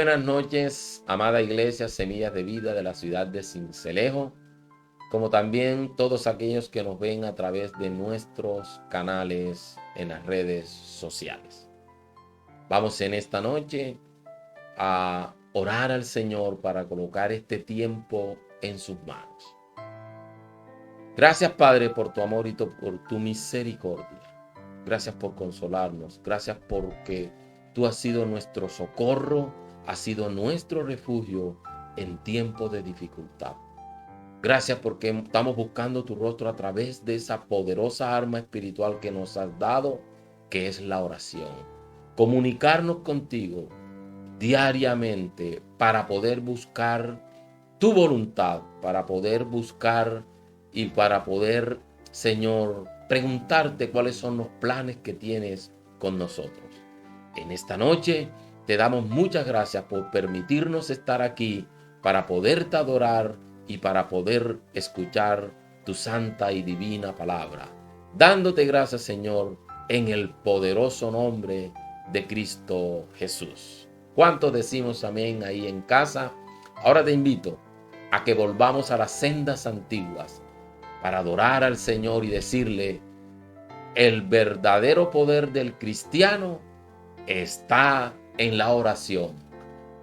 buenas noches, amada iglesia Semillas de Vida de la ciudad de Sincelejo, como también todos aquellos que nos ven a través de nuestros canales en las redes sociales. Vamos en esta noche a orar al Señor para colocar este tiempo en sus manos. Gracias, Padre, por tu amor y por tu misericordia. Gracias por consolarnos. Gracias porque tú has sido nuestro socorro, has sido nuestro refugio en tiempos de dificultad. Gracias porque estamos buscando tu rostro a través de esa poderosa arma espiritual que nos has dado, que es la oración. Comunicarnos contigo diariamente para poder buscar tu voluntad, para poder buscar y para poder, Señor, preguntarte cuáles son los planes que tienes con nosotros. En esta noche te damos muchas gracias por permitirnos estar aquí para poderte adorar y para poder escuchar tu santa y divina palabra. Dándote gracias, Señor, en el poderoso nombre de Cristo Jesús. ¿Cuántos decimos amén ahí en casa? Ahora te invito a que volvamos a las sendas antiguas para adorar al Señor y decirle: el verdadero poder del cristiano está en la oración.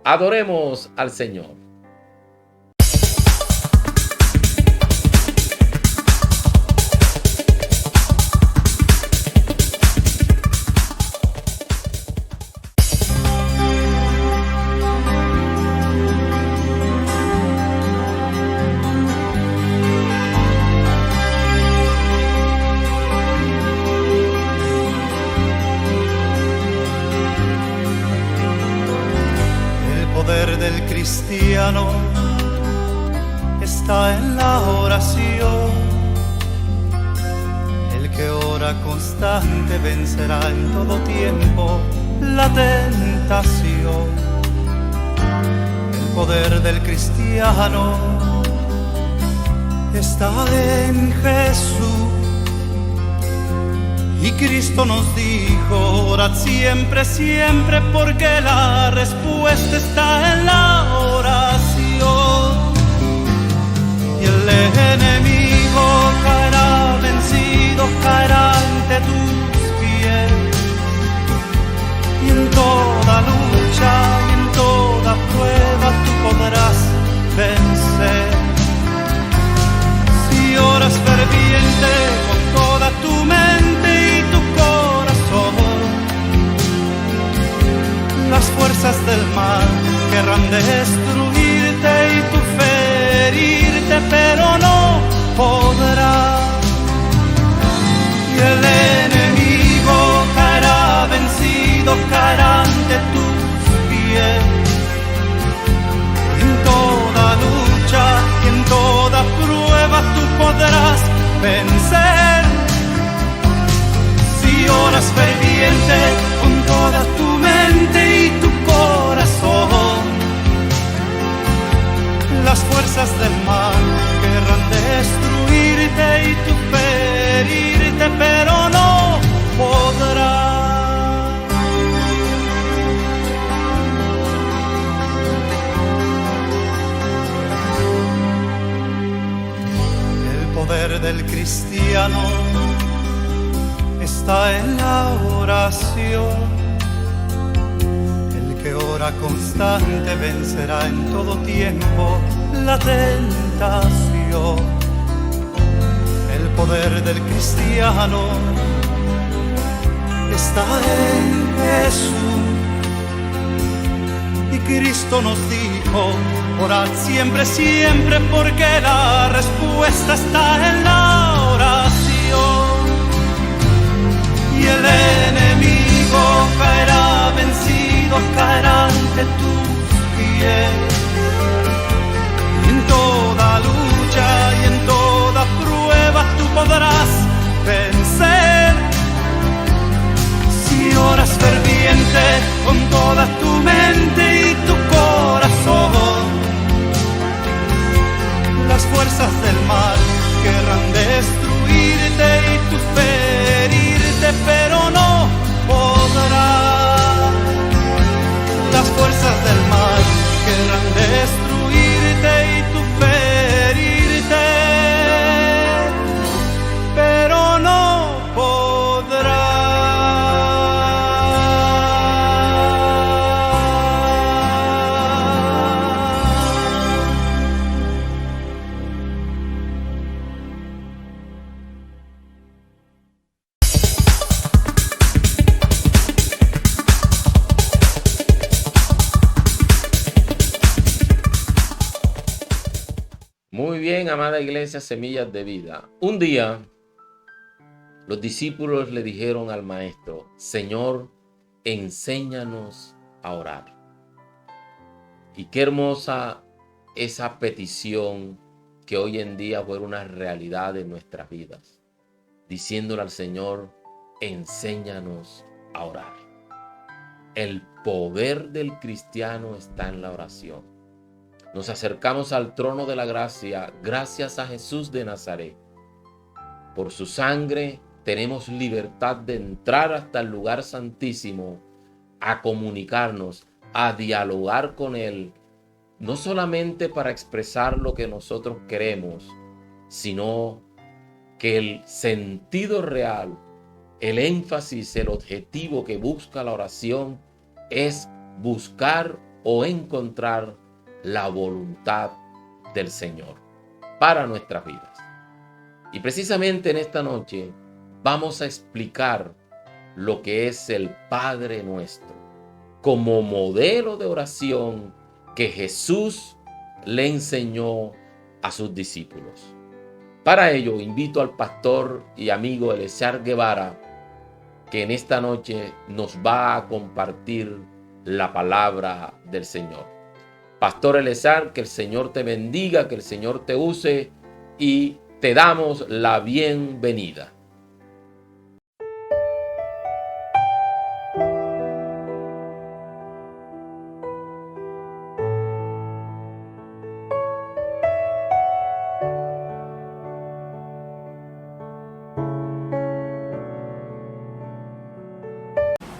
Adoremos al Señor. Cristiano está en la oración. El que ora constante vencerá en todo tiempo la tentación. El poder del cristiano está en Jesús. Y Cristo nos dijo: orad siempre, siempre, porque la respuesta está en la oración. Y el enemigo caerá vencido, caerá ante tus pies. Y en toda lucha y en toda prueba tú podrás vencer. Si oras ferviente con toda tu mente, las fuerzas del mal querrán destruirte y tú ferirte, pero no podrá. Y el enemigo caerá vencido, caerá ante tus pies. En toda lucha y en toda prueba tú podrás vencer. Si oras ferviente con toda tu mente y tu corazón, las fuerzas del mal querrán destruirte y tú ferirte, pero no podrás. El poder del cristiano está en la oración. El que ora constante vencerá en todo tiempo la tentación. El poder del cristiano está en Jesús. Y Cristo nos dijo: orad siempre, siempre, porque la respuesta está en la oración. Y el enemigo caerá vencido, caerá ante tus pies. Y en toda lucha y en toda prueba tú podrás vencer. Si oras ferviente con toda tu mente y tu corazón, las fuerzas del mal querrán destruirte y tú ferirte, pero no podrás. Las fuerzas del mal bien, amada iglesia, semillas de vida. Un día, los discípulos le dijeron al maestro: Señor, enséñanos a orar. Y qué hermosa esa petición que hoy en día fue una realidad en nuestras vidas, diciéndole al Señor: enséñanos a orar. El poder del cristiano está en la oración. Nos acercamos al trono de la gracia gracias a Jesús de Nazaret. Por su sangre tenemos libertad de entrar hasta el lugar santísimo, a comunicarnos, a dialogar con Él, no solamente para expresar lo que nosotros queremos, sino que el sentido real, el énfasis, el objetivo que busca la oración es buscar o encontrar la voluntad del Señor para nuestras vidas. Y precisamente en esta noche vamos a explicar lo que es el Padre Nuestro como modelo de oración que Jesús le enseñó a sus discípulos. Para ello invito al pastor y amigo Eleazar Guevara, que en esta noche nos va a compartir la palabra del Señor. Pastor Eleazar, que el Señor te bendiga, que el Señor te use y te damos la bienvenida.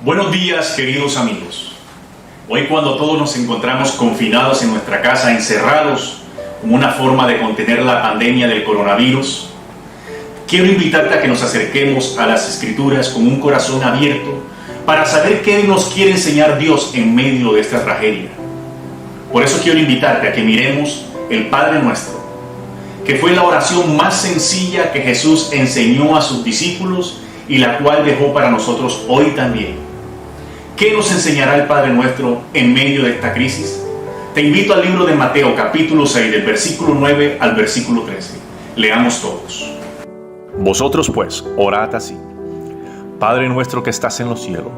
Buenos días, queridos amigos. Hoy, cuando todos nos encontramos confinados en nuestra casa, encerrados como una forma de contener la pandemia del coronavirus, quiero invitarte a que nos acerquemos a las Escrituras con un corazón abierto para saber qué nos quiere enseñar Dios en medio de esta tragedia. Por eso quiero invitarte a que miremos el Padre Nuestro, que fue la oración más sencilla que Jesús enseñó a sus discípulos y la cual dejó para nosotros hoy también. ¿Qué nos enseñará el Padre Nuestro en medio de esta crisis? Te invito al libro de Mateo, capítulo 6, del versículo 9 al versículo 13. Leamos todos. Vosotros pues, orad así: Padre nuestro que estás en los cielos,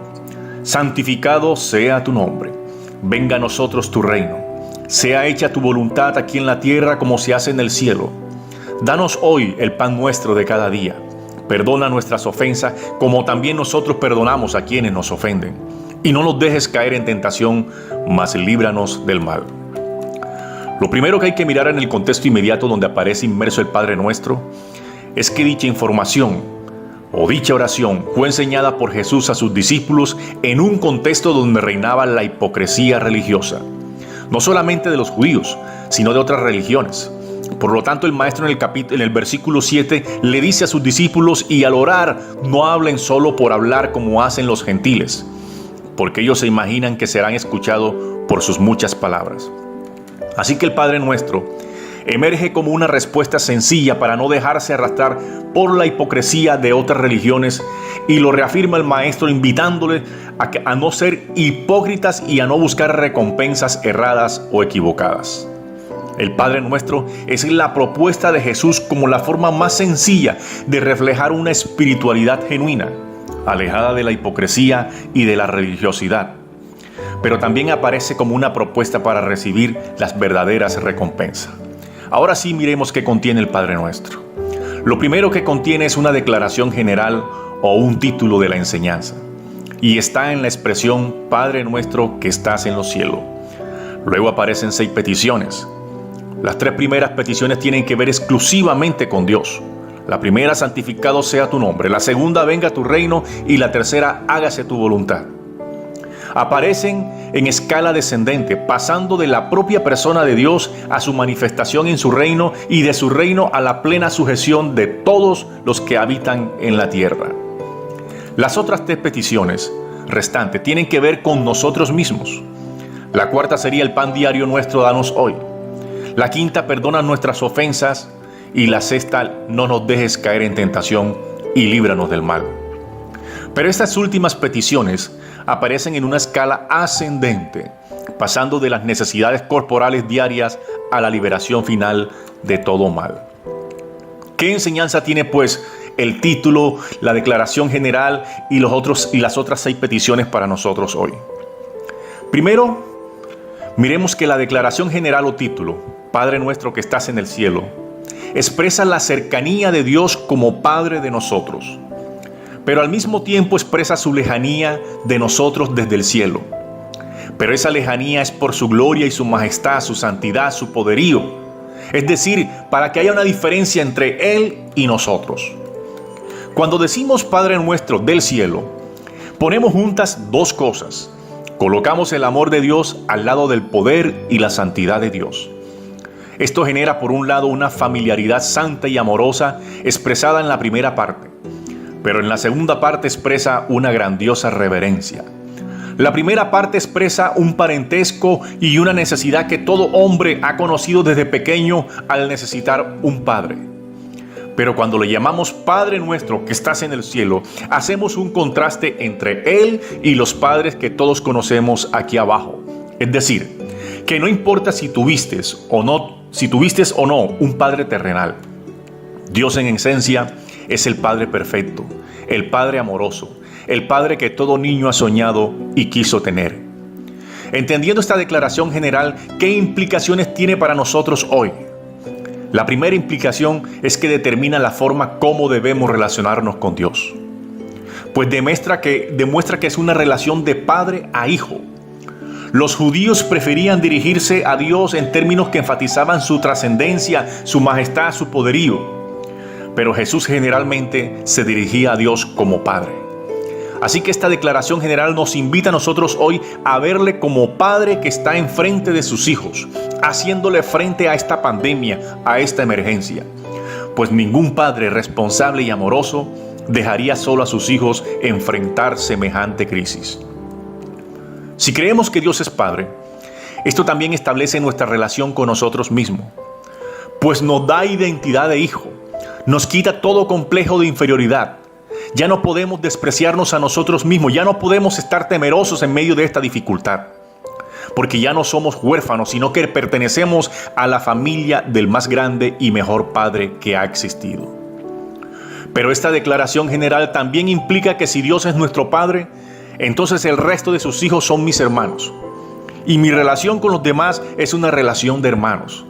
santificado sea tu nombre. Venga a nosotros tu reino. Sea hecha tu voluntad aquí en la tierra como se hace en el cielo. Danos hoy el pan nuestro de cada día. Perdona nuestras ofensas como también nosotros perdonamos a quienes nos ofenden. Y no nos dejes caer en tentación, mas líbranos del mal. Lo primero que hay que mirar en el contexto inmediato donde aparece inmerso el Padre Nuestro es que dicha información o dicha oración fue enseñada por Jesús a sus discípulos en un contexto donde reinaba la hipocresía religiosa, no solamente de los judíos, sino de otras religiones. Por lo tanto, el maestro en el versículo 7 le dice a sus discípulos: y al orar no hablen solo por hablar como hacen los gentiles, porque ellos se imaginan que serán escuchados por sus muchas palabras. Así que el Padre Nuestro emerge como una respuesta sencilla para no dejarse arrastrar por la hipocresía de otras religiones, y lo reafirma el maestro invitándole a no ser hipócritas y a no buscar recompensas erradas o equivocadas. El Padre Nuestro es la propuesta de Jesús como la forma más sencilla de reflejar una espiritualidad genuina, alejada de la hipocresía y de la religiosidad, pero también aparece como una propuesta para recibir las verdaderas recompensas. Ahora sí, miremos qué contiene el Padre Nuestro. Lo primero que contiene es una declaración general o un título de la enseñanza, y está en la expresión Padre Nuestro que estás en los cielos. Luego aparecen 6 peticiones. Las 3 primeras peticiones tienen que ver exclusivamente con Dios. La primera: santificado sea tu nombre. La segunda: venga tu reino. Y la tercera: hágase tu voluntad. Aparecen en escala descendente, pasando de la propia persona de Dios a su manifestación en su reino, y de su reino a la plena sujeción de todos los que habitan en la tierra. Las otras 3 peticiones restantes tienen que ver con nosotros mismos. La cuarta sería: el pan diario nuestro danos hoy. La quinta: perdona nuestras ofensas. Y la sexta: no nos dejes caer en tentación y líbranos del mal. Pero estas últimas peticiones aparecen en una escala ascendente, pasando de las necesidades corporales diarias a la liberación final de todo mal. ¿Qué enseñanza tiene pues el título, la declaración general y las otras 6 peticiones para nosotros hoy? Primero, miremos que la declaración general o título, Padre nuestro que estás en el cielo, expresa la cercanía de Dios como Padre de nosotros, pero al mismo tiempo expresa su lejanía de nosotros desde el cielo. Pero esa lejanía es por su gloria y su majestad, su santidad, su poderío. Es decir, para que haya una diferencia entre Él y nosotros. Cuando decimos Padre nuestro del cielo, ponemos juntas 2 cosas. Colocamos el amor de Dios al lado del poder y la santidad de Dios. Esto genera por un lado una familiaridad santa y amorosa expresada en la primera parte, pero en la segunda parte expresa una grandiosa reverencia. La primera parte expresa un parentesco y una necesidad que todo hombre ha conocido desde pequeño al necesitar un padre. Pero cuando le llamamos Padre nuestro que estás en el cielo, hacemos un contraste entre Él y los padres que todos conocemos aquí abajo. Es decir, que no importa si tuviste o no un padre terrenal. Dios en esencia es el Padre perfecto, el Padre amoroso, el Padre que todo niño ha soñado y quiso tener. Entendiendo esta declaración general, ¿qué implicaciones tiene para nosotros hoy? La primera implicación es que determina la forma como debemos relacionarnos con Dios. Pues demuestra que es una relación de padre a hijo. Los judíos preferían dirigirse a Dios en términos que enfatizaban su trascendencia, su majestad, su poderío. Pero Jesús generalmente se dirigía a Dios como Padre. Así que esta declaración general nos invita a nosotros hoy a verle como Padre que está enfrente de sus hijos, haciéndole frente a esta pandemia, a esta emergencia. Pues ningún padre responsable y amoroso dejaría solo a sus hijos enfrentar semejante crisis. Si creemos que Dios es Padre, esto también establece nuestra relación con nosotros mismos, pues nos da identidad de hijo, nos quita todo complejo de inferioridad. Ya no podemos despreciarnos a nosotros mismos, ya no podemos estar temerosos en medio de esta dificultad, porque ya no somos huérfanos, sino que pertenecemos a la familia del más grande y mejor Padre que ha existido. Pero esta declaración general también implica que si Dios es nuestro Padre, entonces el resto de sus hijos son mis hermanos. Y mi relación con los demás es una relación de hermanos.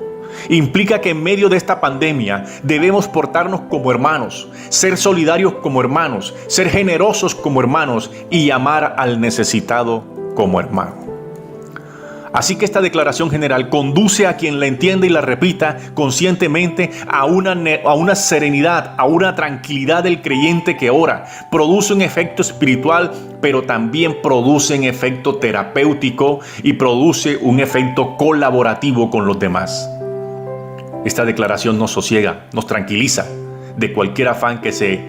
Implica que en medio de esta pandemia debemos portarnos como hermanos, ser solidarios como hermanos, ser generosos como hermanos y amar al necesitado como hermano. Así que esta declaración general conduce a quien la entiende y la repita conscientemente a una serenidad, a una tranquilidad del creyente que ora. Produce un efecto espiritual, pero también produce un efecto terapéutico y produce un efecto colaborativo con los demás. Esta declaración nos sosiega, nos tranquiliza de cualquier afán que se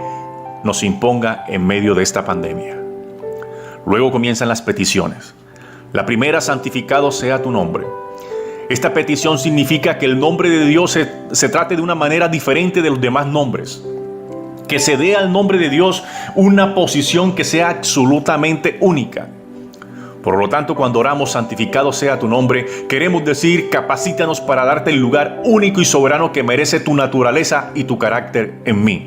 nos imponga en medio de esta pandemia. Luego comienzan las peticiones. La primera, santificado sea tu nombre. Esta petición significa que el nombre de Dios se trate de una manera diferente de los demás nombres. Que se dé al nombre de Dios una posición que sea absolutamente única. Por lo tanto, cuando oramos, santificado sea tu nombre, queremos decir, capacítanos para darte el lugar único y soberano que merece tu naturaleza y tu carácter en mí.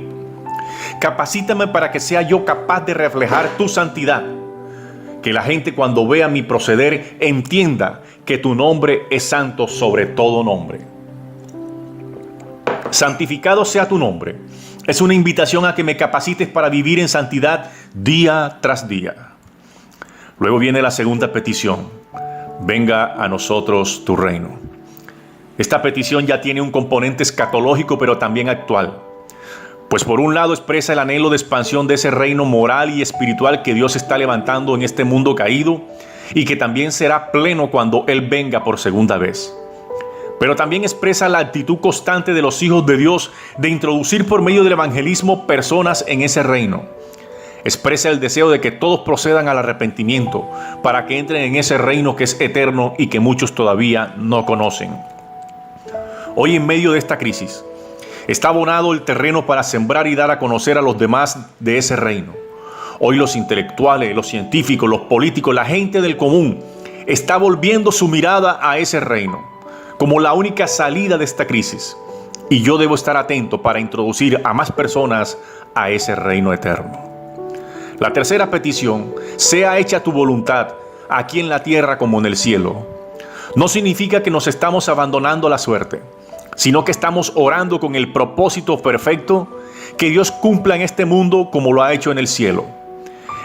Capacítame para que sea yo capaz de reflejar tu santidad. Que la gente cuando vea mi proceder entienda que tu nombre es santo sobre todo nombre. Santificado sea tu nombre. Es una invitación a que me capacites para vivir en santidad día tras día. Luego viene la segunda petición. Venga a nosotros tu reino. Esta petición ya tiene un componente escatológico, pero también actual. Pues por un lado expresa el anhelo de expansión de ese reino moral y espiritual que Dios está levantando en este mundo caído y que también será pleno cuando Él venga por segunda vez. Pero también expresa la actitud constante de los hijos de Dios de introducir por medio del evangelismo personas en ese reino. Expresa el deseo de que todos procedan al arrepentimiento para que entren en ese reino que es eterno y que muchos todavía no conocen. Hoy en medio de esta crisis, está abonado el terreno para sembrar y dar a conocer a los demás de ese reino. Hoy los intelectuales, los científicos, los políticos, la gente del común está volviendo su mirada a ese reino como la única salida de esta crisis. Y yo debo estar atento para introducir a más personas a ese reino eterno. La tercera petición: sea hecha tu voluntad, aquí en la tierra como en el cielo. No significa que nos estamos abandonando a la suerte, sino que estamos orando con el propósito perfecto que Dios cumpla en este mundo como lo ha hecho en el cielo.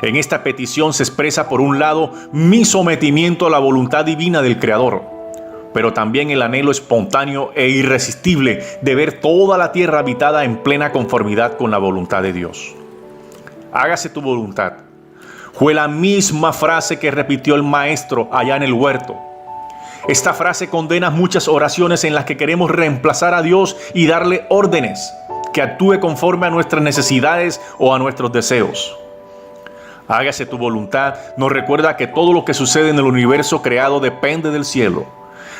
En esta petición se expresa, por un lado, mi sometimiento a la voluntad divina del Creador, pero también el anhelo espontáneo e irresistible de ver toda la tierra habitada en plena conformidad con la voluntad de Dios. Hágase tu voluntad fue la misma frase que repitió el maestro allá en el huerto. Esta frase condena muchas oraciones en las que queremos reemplazar a Dios y darle órdenes que actúe conforme a nuestras necesidades o a nuestros deseos. Hágase tu voluntad nos recuerda que todo lo que sucede en el universo creado depende del cielo.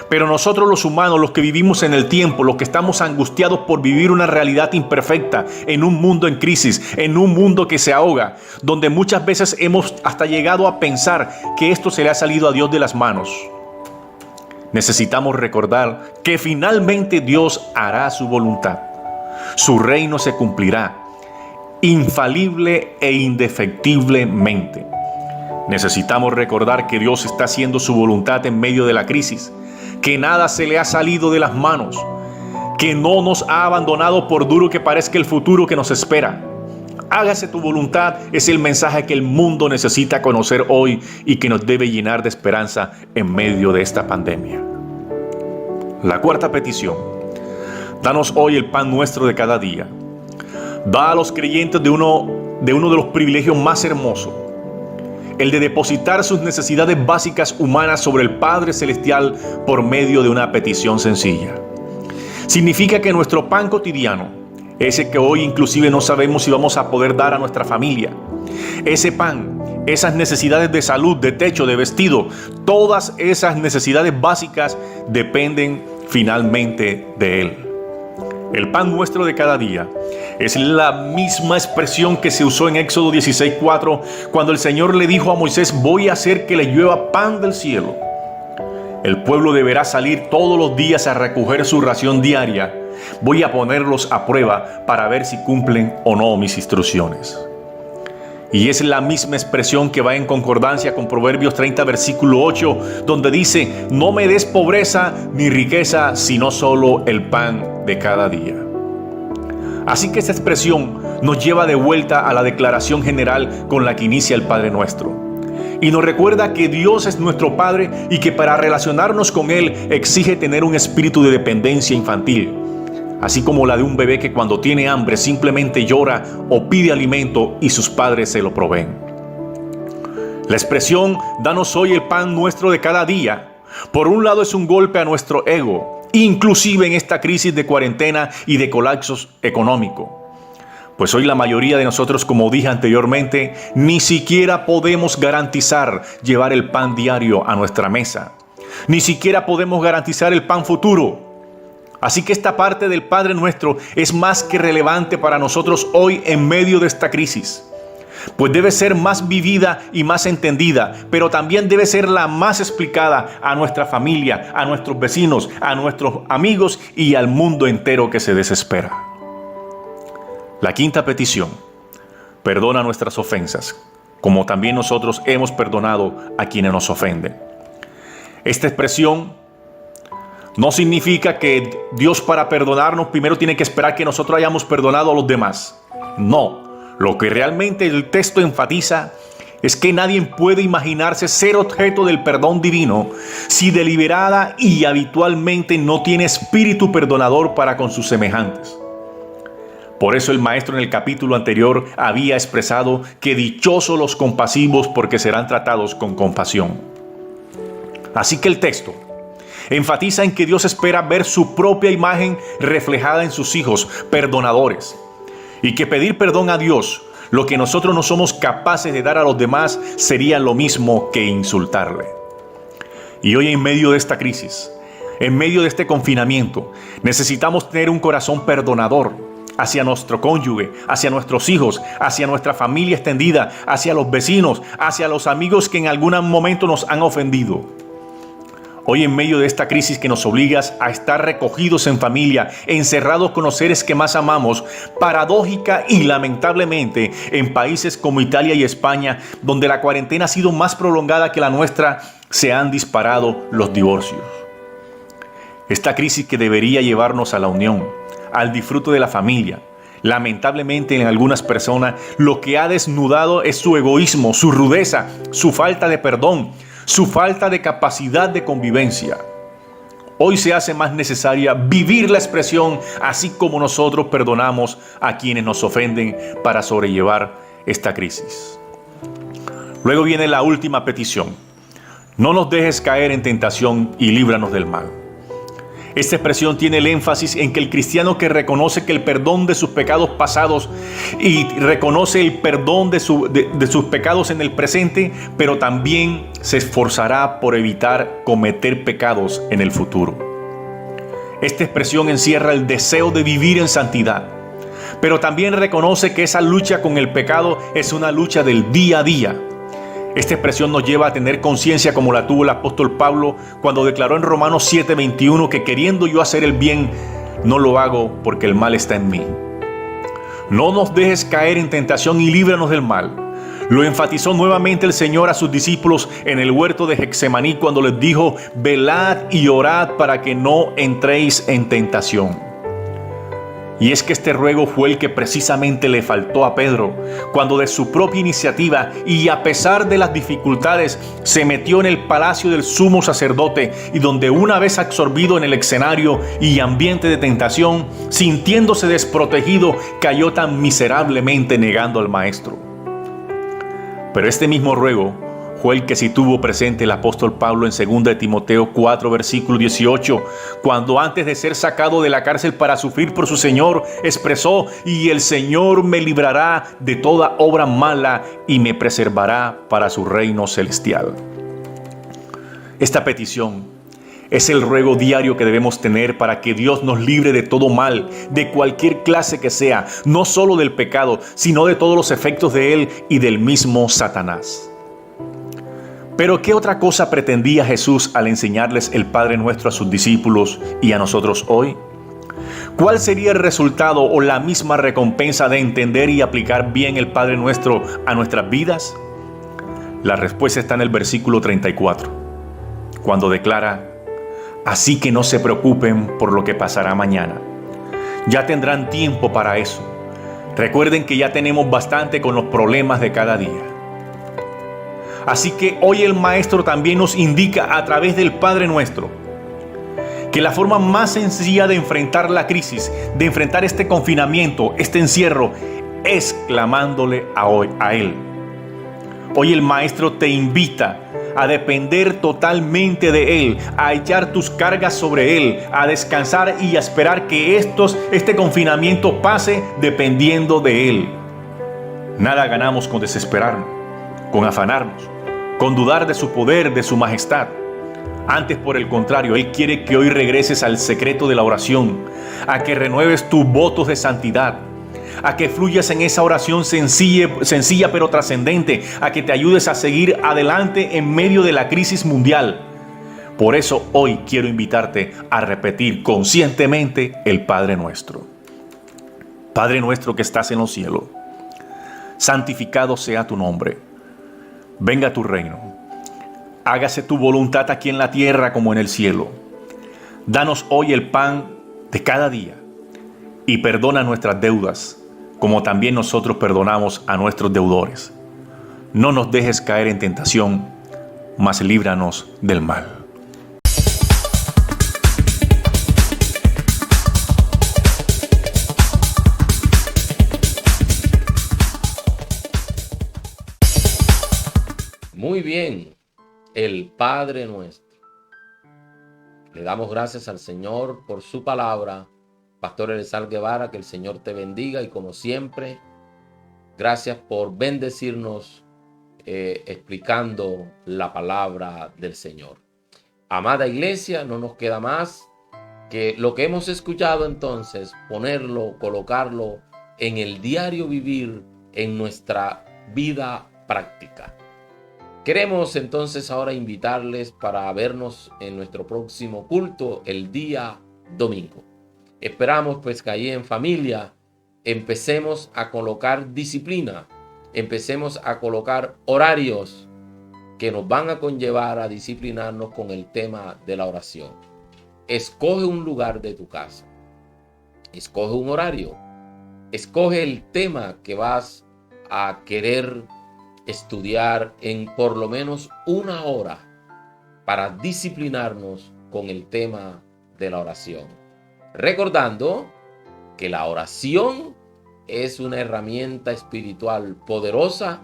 Pero nosotros los humanos, los que vivimos en el tiempo, los que estamos angustiados por vivir una realidad imperfecta, en un mundo en crisis, en un mundo que se ahoga, donde muchas veces hemos hasta llegado a pensar que esto se le ha salido a Dios de las manos. Necesitamos recordar que finalmente Dios hará su voluntad. Su reino se cumplirá, infalible e indefectiblemente. Necesitamos recordar que Dios está haciendo su voluntad en medio de la crisis, que nada se le ha salido de las manos, que no nos ha abandonado por duro que parezca el futuro que nos espera. Hágase tu voluntad es el mensaje que el mundo necesita conocer hoy y que nos debe llenar de esperanza en medio de esta pandemia. La cuarta petición: danos hoy el pan nuestro de cada día. Da a los creyentes de uno de los privilegios más hermosos, el de depositar sus necesidades básicas humanas sobre el Padre Celestial por medio de una petición sencilla. Significa que nuestro pan cotidiano, ese que hoy inclusive no sabemos si vamos a poder dar a nuestra familia, ese pan, esas necesidades de salud, de techo, de vestido, todas esas necesidades básicas dependen finalmente de Él. El pan nuestro de cada día es la misma expresión que se usó en Éxodo 16:4, cuando el Señor le dijo a Moisés: voy a hacer que le llueva pan del cielo. El pueblo deberá salir todos los días a recoger su ración diaria. Voy a ponerlos a prueba para ver si cumplen o no mis instrucciones. Y es la misma expresión que va en concordancia con Proverbios 30, versículo 8, donde dice: no me des pobreza ni riqueza, sino solo el pan de cada día. Así que esta expresión nos lleva de vuelta a la declaración general con la que inicia el Padre Nuestro. Y nos recuerda que Dios es nuestro Padre y que para relacionarnos con Él exige tener un espíritu de dependencia infantil, así como la de un bebé que cuando tiene hambre simplemente llora o pide alimento y sus padres se lo proveen. La expresión "danos hoy el pan nuestro de cada día", por un lado es un golpe a nuestro ego, inclusive en esta crisis de cuarentena y de colapso económico. Pues hoy la mayoría de nosotros, como dije anteriormente, ni siquiera podemos garantizar llevar el pan diario a nuestra mesa. Ni siquiera podemos garantizar el pan futuro. Así que esta parte del Padre Nuestro es más que relevante para nosotros hoy en medio de esta crisis. Pues debe ser más vivida y más entendida, pero también debe ser la más explicada a nuestra familia, a nuestros vecinos, a nuestros amigos y al mundo entero que se desespera. La quinta petición: perdona nuestras ofensas, como también nosotros hemos perdonado a quienes nos ofenden. Esta expresión no significa que Dios, para perdonarnos, primero tiene que esperar que nosotros hayamos perdonado a los demás. No, lo que realmente el texto enfatiza es que nadie puede imaginarse ser objeto del perdón divino si deliberada y habitualmente no tiene espíritu perdonador para con sus semejantes. Por eso el maestro en el capítulo anterior había expresado que dichosos los compasivos, porque serán tratados con compasión. Así que el texto enfatiza en que Dios espera ver su propia imagen reflejada en sus hijos perdonadores, y que pedir perdón a Dios, lo que nosotros no somos capaces de dar a los demás, sería lo mismo que insultarle. Y hoy, en medio de esta crisis, en medio de este confinamiento, necesitamos tener un corazón perdonador hacia nuestro cónyuge, hacia nuestros hijos, hacia nuestra familia extendida, hacia los vecinos, hacia los amigos que en algún momento nos han ofendido. Hoy en medio de esta crisis que nos obliga a estar recogidos en familia, encerrados con los seres que más amamos, paradójica y lamentablemente en países como Italia y España, donde la cuarentena ha sido más prolongada que la nuestra, se han disparado los divorcios. Esta crisis que debería llevarnos a la unión, al disfrute de la familia, lamentablemente en algunas personas lo que ha desnudado es su egoísmo, su rudeza, su falta de perdón, su falta de capacidad de convivencia. Hoy se hace más necesaria vivir la expresión así como nosotros perdonamos a quienes nos ofenden para sobrellevar esta crisis. Luego viene la última petición: no nos dejes caer en tentación y líbranos del mal. Esta expresión tiene el énfasis en que el cristiano que reconoce que el perdón de sus pecados pasados y reconoce el perdón de sus pecados en el presente, pero también se esforzará por evitar cometer pecados en el futuro. Esta expresión encierra el deseo de vivir en santidad, pero también reconoce que esa lucha con el pecado es una lucha del día a día. Esta expresión nos lleva a tener conciencia como la tuvo el apóstol Pablo cuando declaró en Romanos 7:21 que queriendo yo hacer el bien, no lo hago porque el mal está en mí. No nos dejes caer en tentación y líbranos del mal. Lo enfatizó nuevamente el Señor a sus discípulos en el huerto de Getsemaní cuando les dijo: velad y orad para que no entréis en tentación. Y es que este ruego fue el que precisamente le faltó a Pedro, cuando de su propia iniciativa y a pesar de las dificultades se metió en el palacio del sumo sacerdote, y donde una vez absorbido en el escenario y ambiente de tentación, sintiéndose desprotegido, cayó tan miserablemente negando al maestro. Pero este mismo ruego fue el que sí tuvo presente el apóstol Pablo en 2 de Timoteo 4, versículo 18, cuando antes de ser sacado de la cárcel para sufrir por su Señor, expresó: y el Señor me librará de toda obra mala y me preservará para su reino celestial. Esta petición es el ruego diario que debemos tener para que Dios nos libre de todo mal, de cualquier clase que sea, no solo del pecado, sino de todos los efectos de él y del mismo Satanás. Pero ¿qué otra cosa pretendía Jesús al enseñarles el Padre Nuestro a sus discípulos y a nosotros hoy? ¿Cuál sería el resultado o la misma recompensa de entender y aplicar bien el Padre Nuestro a nuestras vidas? La respuesta está en el versículo 34, cuando declara: así que no se preocupen por lo que pasará mañana. Ya tendrán tiempo para eso. Recuerden que ya tenemos bastante con los problemas de cada día. Así que hoy el Maestro también nos indica a través del Padre Nuestro que la forma más sencilla de enfrentar la crisis, de enfrentar este confinamiento, este encierro, es clamándole a Él. Hoy el Maestro te invita a depender totalmente de Él, a echar tus cargas sobre Él, a descansar y a esperar que este confinamiento pase dependiendo de Él. Nada ganamos con desesperarnos, con afanarnos, con dudar de su poder, de su majestad. Antes, por el contrario, Él quiere que hoy regreses al secreto de la oración, a que renueves tus votos de santidad, a que fluyas en esa oración sencilla pero trascendente, a que te ayudes a seguir adelante en medio de la crisis mundial. Por eso hoy quiero invitarte a repetir conscientemente el Padre Nuestro. Padre nuestro que estás en los cielos, santificado sea tu nombre. Venga tu reino. Hágase tu voluntad aquí en la tierra como en el cielo. Danos hoy el pan de cada día y perdona nuestras deudas, como también nosotros perdonamos a nuestros deudores. No nos dejes caer en tentación, mas líbranos del mal. Muy bien, el Padre Nuestro. Le damos gracias al Señor por su palabra. Pastor Elezar Guevara, que el Señor te bendiga, y como siempre, gracias por bendecirnos explicando la palabra del Señor. Amada iglesia, no nos queda más que lo que hemos escuchado entonces, ponerlo, colocarlo en el diario vivir, en nuestra vida práctica. Queremos entonces ahora invitarles para vernos en nuestro próximo culto el día domingo. Esperamos pues que allí en familia empecemos a colocar disciplina, empecemos a colocar horarios que nos van a conllevar a disciplinarnos con el tema de la oración. Escoge un lugar de tu casa, escoge un horario, escoge el tema que vas a querer estudiar en por lo menos 1 hora para disciplinarnos con el tema de la oración. Recordando que la oración es una herramienta espiritual poderosa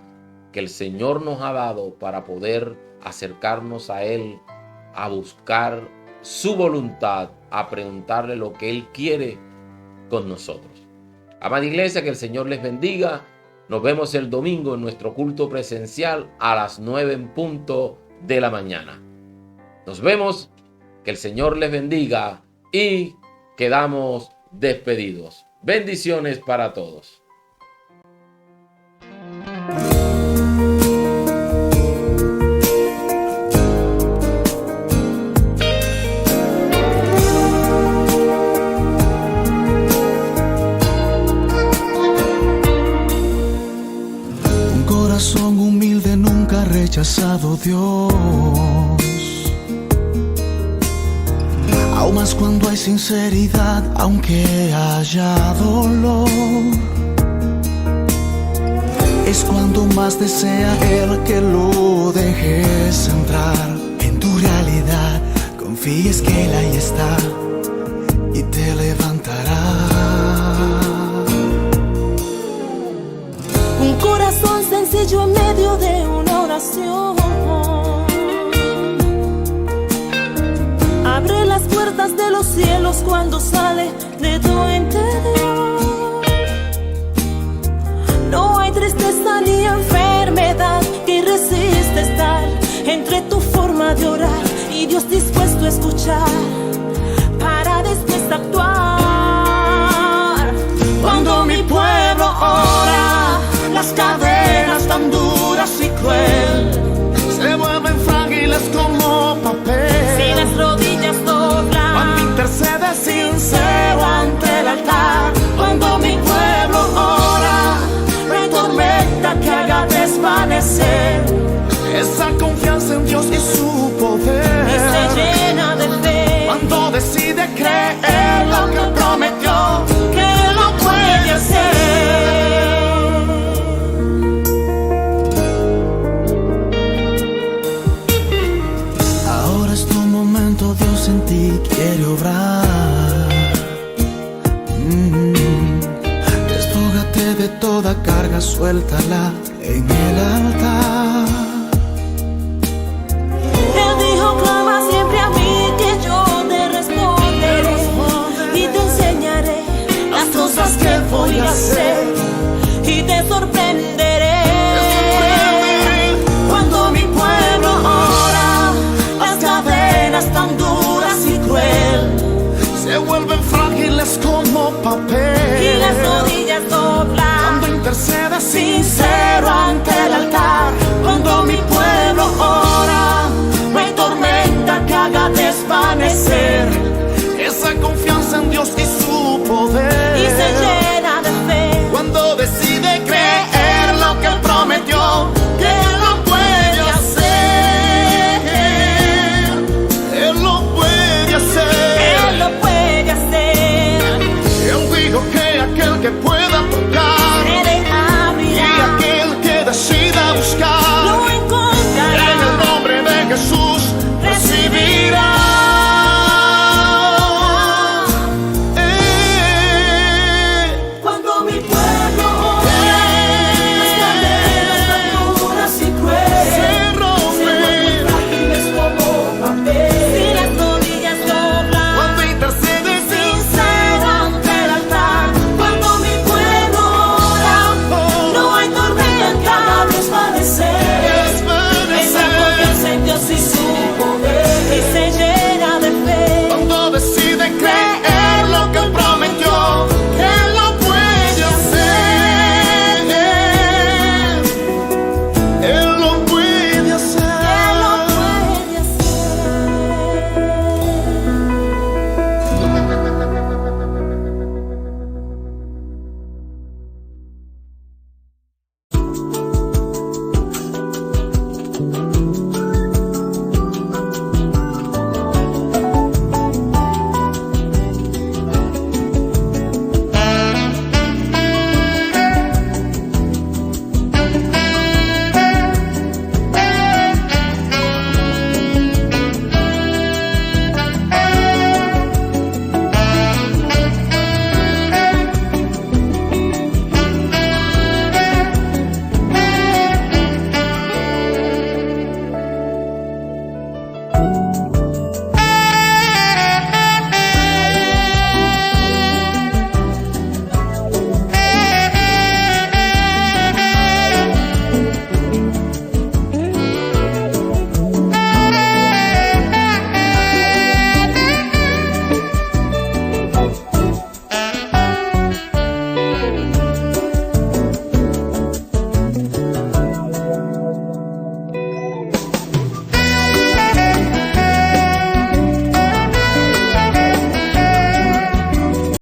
que el Señor nos ha dado para poder acercarnos a Él, a buscar su voluntad, a preguntarle lo que Él quiere con nosotros. Amada iglesia, que el Señor les bendiga. Nos vemos el domingo en nuestro culto presencial a las 9 en punto de la mañana. Nos vemos, que el Señor les bendiga y quedamos despedidos. Bendiciones para todos. Corazón humilde nunca ha rechazado Dios, aún más cuando hay sinceridad, aunque haya dolor. Es cuando más desea Él que lo dejes entrar en tu realidad. Confíes que Él ahí está y te levantará. Un corazón sencillo en medio de una oración abre las puertas de los cielos cuando sale de tu interior. No hay tristeza ni enfermedad que resista estar entre tu forma de orar y Dios dispuesto a escuchar para después actuar. Cuando mi pueblo ora, las cadenas tan duras y cruel se vuelven frágiles como papel. Si las rodillas doblan, cuando intercede sincero ante el altar. Cuando mi pueblo ora, no hay tormenta que haga desvanecer esa confianza en Dios y su poder. Y se llena de fe cuando decide creer lo que prometió que lo puede hacer. Dios en ti quiere obrar. Despójate de toda carga, suéltala en el altar. Él dijo, clama siempre a mí que yo te responderé y te enseñaré las cosas que voy a hacer y te sorprenderé. Cuando mi pueblo ora, las cadenas tan duras y cruel se vuelven frágiles como papel. Y las rodillas doblan cuando intercede sincero